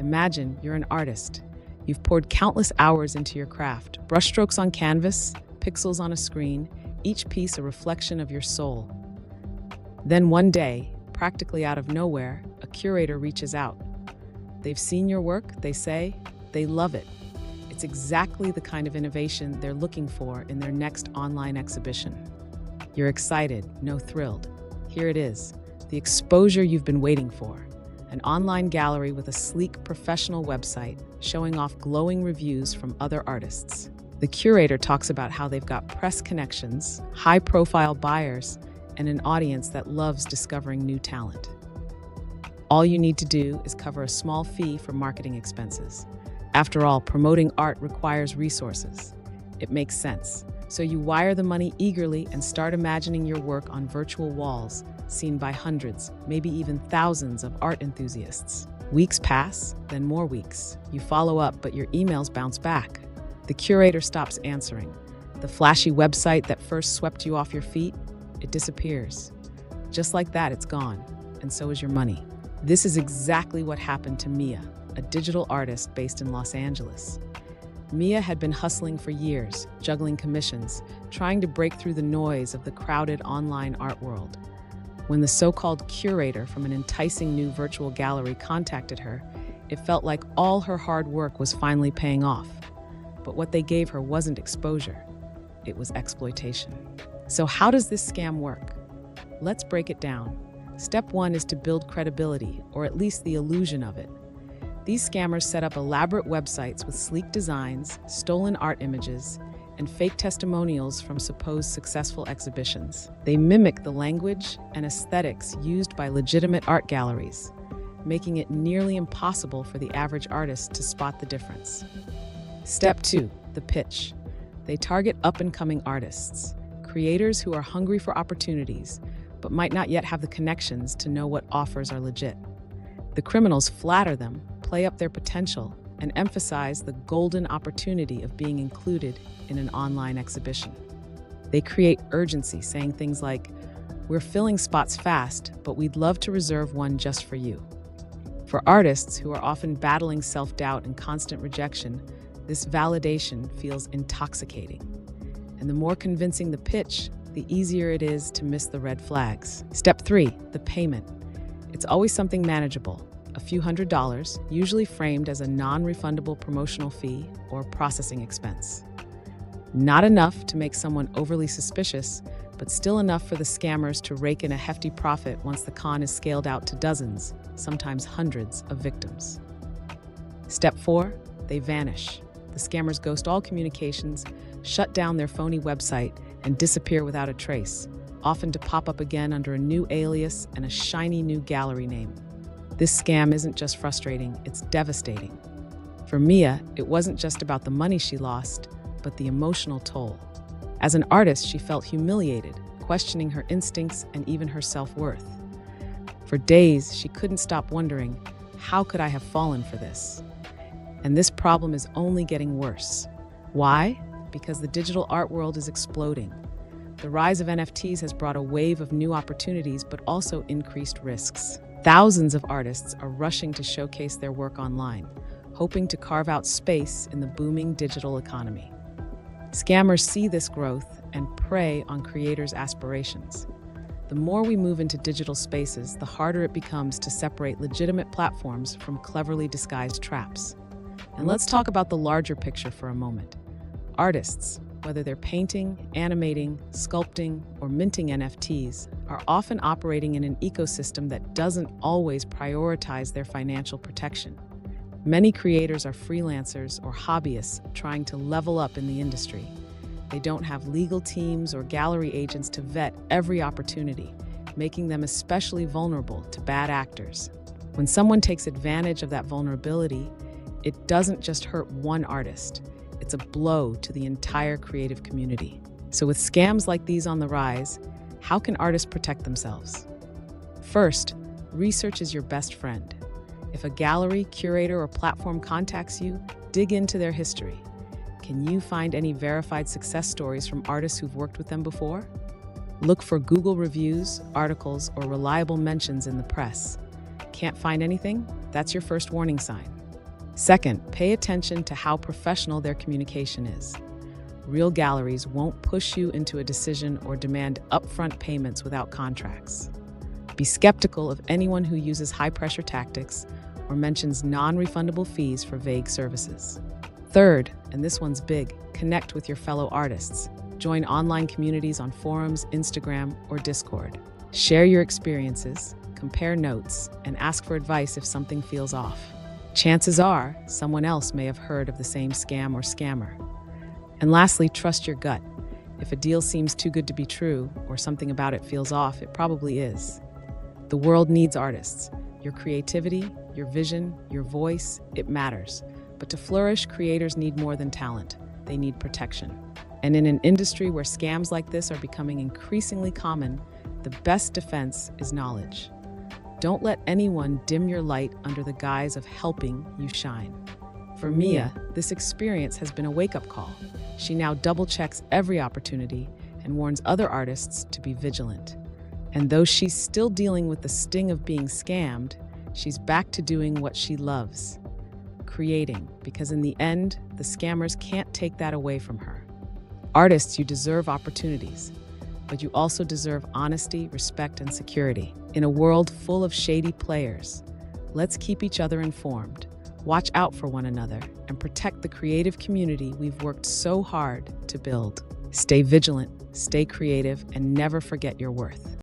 Imagine you're an artist. You've poured countless hours into your craft, brushstrokes on canvas, pixels on a screen, each piece a reflection of your soul. Then one day, practically out of nowhere, a curator reaches out. They've seen your work, they say, they love it. It's exactly the kind of innovation they're looking for in their next online exhibition. You're excited, no thrilled. Here it is, the exposure you've been waiting for. An online gallery with a sleek professional website showing off glowing reviews from other artists. The curator talks about how they've got press connections, high-profile buyers, and an audience that loves discovering new talent. All you need to do is cover a small fee for marketing expenses. After all, promoting art requires resources. It makes sense. So you wire the money eagerly and start imagining your work on virtual walls, seen by hundreds, maybe even thousands of art enthusiasts. Weeks pass, then more weeks. You follow up, but your emails bounce back. The curator stops answering. The flashy website that first swept you off your feet, it disappears. Just like that, it's gone. And so is your money. This is exactly what happened to Mia, a digital artist based in Los Angeles. Mia had been hustling for years, juggling commissions, trying to break through the noise of the crowded online art world. When the so-called curator from an enticing new virtual gallery contacted her, it felt like all her hard work was finally paying off. But what they gave her wasn't exposure, it was exploitation. So how does this scam work? Let's break it down. Step 1 is to build credibility, or at least the illusion of it. These scammers set up elaborate websites with sleek designs, stolen art images, and fake testimonials from supposed successful exhibitions. They mimic the language and aesthetics used by legitimate art galleries, making it nearly impossible for the average artist to spot the difference. Step 2, the pitch. They target up-and-coming artists, creators who are hungry for opportunities, but might not yet have the connections to know what offers are legit. The criminals flatter them, play up their potential, and emphasize the golden opportunity of being included in an online exhibition. They create urgency, saying things like, "We're filling spots fast, but we'd love to reserve one just for you." For artists who are often battling self-doubt and constant rejection, this validation feels intoxicating. And the more convincing the pitch, the easier it is to miss the red flags. Step 3, the payment. It's always something manageable, a few $100s, usually framed as a non-refundable promotional fee or processing expense. Not enough to make someone overly suspicious, but still enough for the scammers to rake in a hefty profit once the con is scaled out to dozens, sometimes hundreds of victims. Step 4, they vanish. The scammers ghost all communications, shut down their phony website, and disappear without a trace, often to pop up again under a new alias and a shiny new gallery name. This scam isn't just frustrating, it's devastating. For Mia, it wasn't just about the money she lost, but the emotional toll. As an artist, she felt humiliated, questioning her instincts and even her self-worth. For days, she couldn't stop wondering, how could I have fallen for this? And this problem is only getting worse. Why? Because the digital art world is exploding. The rise of NFTs has brought a wave of new opportunities, but also increased risks. Thousands of artists are rushing to showcase their work online, hoping to carve out space in the booming digital economy. Scammers see this growth and prey on creators' aspirations. The more we move into digital spaces, the harder it becomes to separate legitimate platforms from cleverly disguised traps. And let's talk about the larger picture for a moment. Artists, whether they're painting, animating, sculpting, or minting NFTs, are often operating in an ecosystem that doesn't always prioritize their financial protection. Many creators are freelancers or hobbyists trying to level up in the industry. They don't have legal teams or gallery agents to vet every opportunity, making them especially vulnerable to bad actors. When someone takes advantage of that vulnerability, it doesn't just hurt one artist. It's a blow to the entire creative community. So with scams like these on the rise, how can artists protect themselves? First, research is your best friend. If a gallery, curator, or platform contacts you, dig into their history. Can you find any verified success stories from artists who've worked with them before? Look for Google reviews, articles, or reliable mentions in the press. Can't find anything? That's your first warning sign. Second, pay attention to how professional their communication is. Real galleries won't push you into a decision or demand upfront payments without contracts. Be skeptical of anyone who uses high-pressure tactics or mentions non-refundable fees for vague services. Third, and this one's big, connect with your fellow artists. Join online communities on forums, Instagram, or Discord. Share your experiences, compare notes, and ask for advice if something feels off. Chances are, someone else may have heard of the same scam or scammer. And lastly, trust your gut. If a deal seems too good to be true, or something about it feels off, it probably is. The world needs artists. Your creativity, your vision, your voice, it matters. But to flourish, creators need more than talent. They need protection. And in an industry where scams like this are becoming increasingly common, the best defense is knowledge. Don't let anyone dim your light under the guise of helping you shine. For Mia, this experience has been a wake-up call. She now double-checks every opportunity and warns other artists to be vigilant. And though she's still dealing with the sting of being scammed, she's back to doing what she loves, creating, because in the end, the scammers can't take that away from her. Artists, you deserve opportunities, but you also deserve honesty, respect, and security. In a world full of shady players, let's keep each other informed, watch out for one another, and protect the creative community we've worked so hard to build. Stay vigilant, stay creative, and never forget your worth.